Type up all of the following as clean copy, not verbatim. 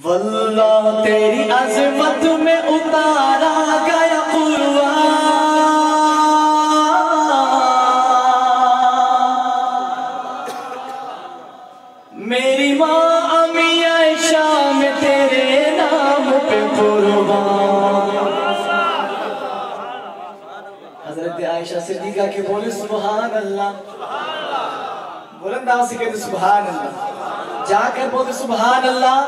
واللہ تیری عظمت میں اتارا گیا قرآن، میری ماں امی عائشہ میں تیرے نام پہ قربان۔ حضرت عائشہ صدیقہ کے بولے سبحان اللہ، بلند آواز سے کہتے سبحان اللہ، جا کر بولتے سبحان اللہ۔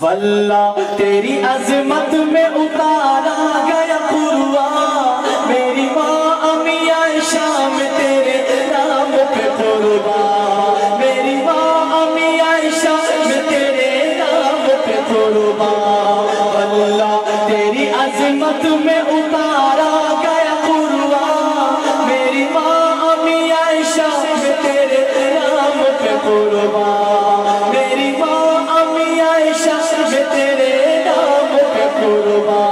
واللہ تیری عظمت میں اتارا گیا قرآن، میری ماں امی عائشہ میں تیرے نام پہ قربان، میری ماں امی عائشہ میں تیرے نام پہ قربان۔ واللہ تیری عظمت میں اتارا گیا قرآن، میری ماں امی عائشہ میں تیرے نام پہ قربان، میری ماں امی عائشہ میں تیرے نام پہ قربان۔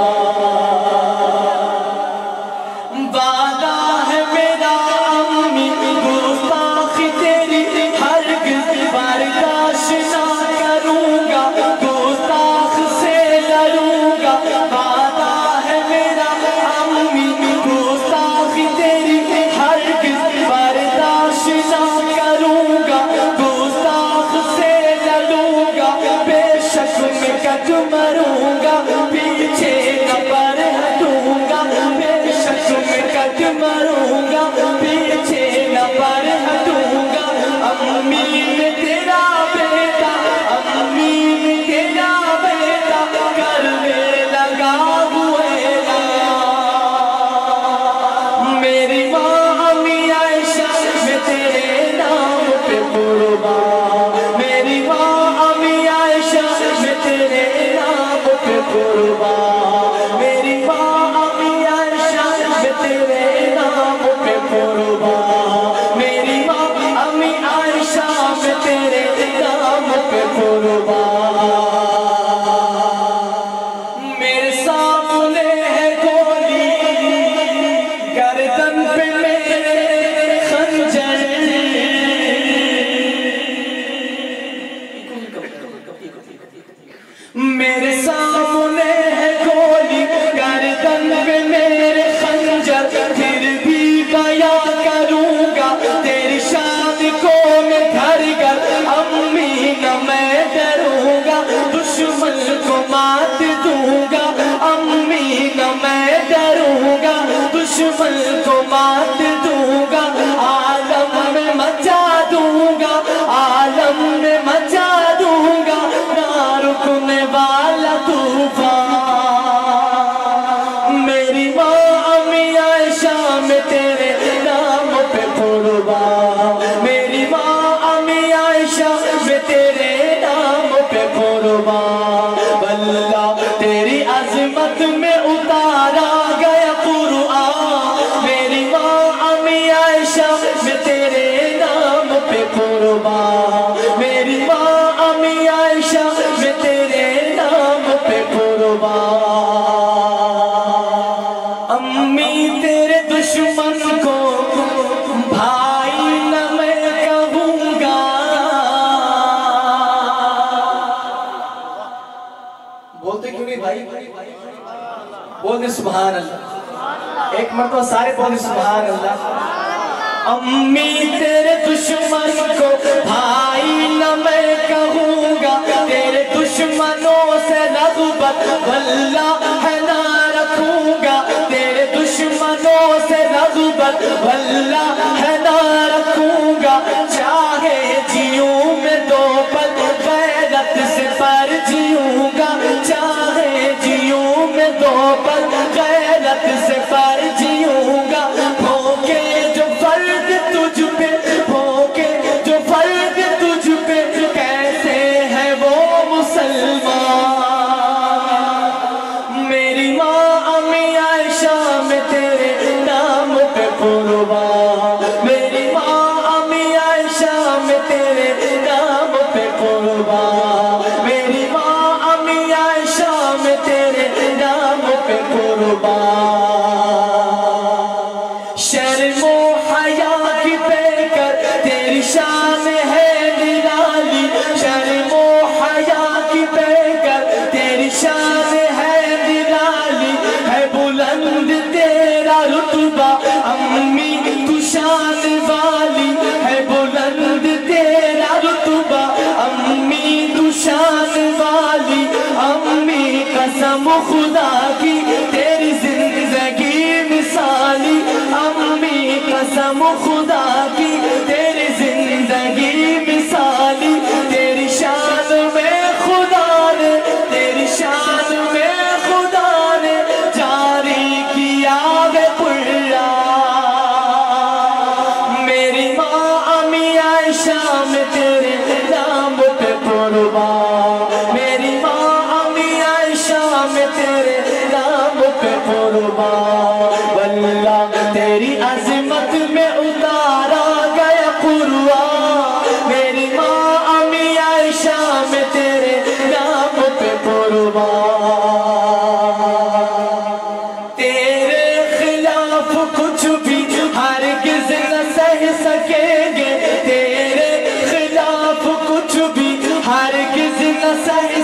وعدہ ہے میرا امی گستاخ تیری ہرگز برداشت نہ کروں گا، گستاخ سے لڑوں گا۔ وعدہ ہے میرا امی گستاخ تیری ہرگز برداشت نہ کروں گا، گستاخ سے لڑوں گا۔ بے شک میں کٹ مروں گا، پیچھے نہ پر ہٹوں گا، بے شک میں کٹ مروں گا، پیچھے نہ پر ہٹوں گا۔ امی میں تیرا بیٹا، امی میں تیرا بیٹا، کرنے لگا ہوئے میری ماں امی عائشہ میں تیرے نام پہ قربان، میری ماں امی عائشہ میں تیرے نام پہ قربان، میری ماں امی عائشہ میں تیرے نام پہ قربان، میری ماں امی عائشہ میں تیرے نام پہ قربان۔ میرے سامنے ہے گولی، گردن پہ میرے خنجر، میرے سامنے ہے گولی، گردن پہ میرے خنجر، پھر بھی بیاں کروں گا تیری شان کو میں گھر گھر۔ امی نہ میں ڈروں گا، دشمن کو مات دوں گا، امی نہ میں ڈروں گا، دشمن کو مات دوں گا۔ عالم میں مچا دوں گا، عالم میں مچا دوں گا، نہ رکنے والا طوفان۔ میری ماں امی عائشہ میں تیرے نام پہ قربان، میری ماں امی عائشہ میں تیرے نام پہ قربان۔ واللہ تیری عظمت میں اتارا گیا قرآن، میری ماں امی عائشہ میں تیرے نام پہ قربان، میری ماں امی عائشہ میں تیرے نام پہ قربان۔ امی تیرے دشمن کو بھائی نہ میں کہوں گا، بولتے کیوں نہیں بھائی؟ بولتے سبحان اللہ، ایک مرتبہ سارے بولتے سبحان اللہ۔ امی تیرے دشمن کو بھائی نہ میں کہوں گا، تیرے دشمنوں سے رغبت واللہ ہے نہ رکھوں گا، تیرے دشمنوں سے رغبت واللہ ہے نہ رکھوں گا۔ چاہے جیوں میں دو پل غیرت سے پر جیوں گا، چاہے جیوں میں دو پل غیرت سے پر جیوں گا۔ بھوکے جو فرد تجھ پہ، بھوکے جو فرد تجھ پہ، کیسے ہے وہ مسلمان۔ میری ماں امی عائشہ میں تیرے نام پہ قربان، میری ماں امی عائشہ میں تیرے نام پہ قربان، میری ماں امی عائشہ میں تیرے نام پہ قربان۔ شرم و حیا کی پہ کر تیری شان ہے نرالی، شرم و حیا رتبہ امی تو شان والی ہے بلند تیرا رتبہ امی تو شان والی امی قسم خدا کی تیری زندگی مثالی امی قسم خدا کی تیری زندگی مثالی تیری شان میں خدا نے تیری شان میں خدا نے جاری کیا ہے پڑا میری ماں امی عائشہ میں تیرے نام پہ قربان میری ماں امی عائشہ میں تیرے نام پہ قربان واللہ تیری عظمت میں اتارا گیا قرآن میری ماں امی عائشہ میں تیرے نام پہ قربان تیرے خلاف کچھ بھی ہرگز نہ سہ سکیں گے تیرے خلاف کچھ بھی ہرگز نہ سہ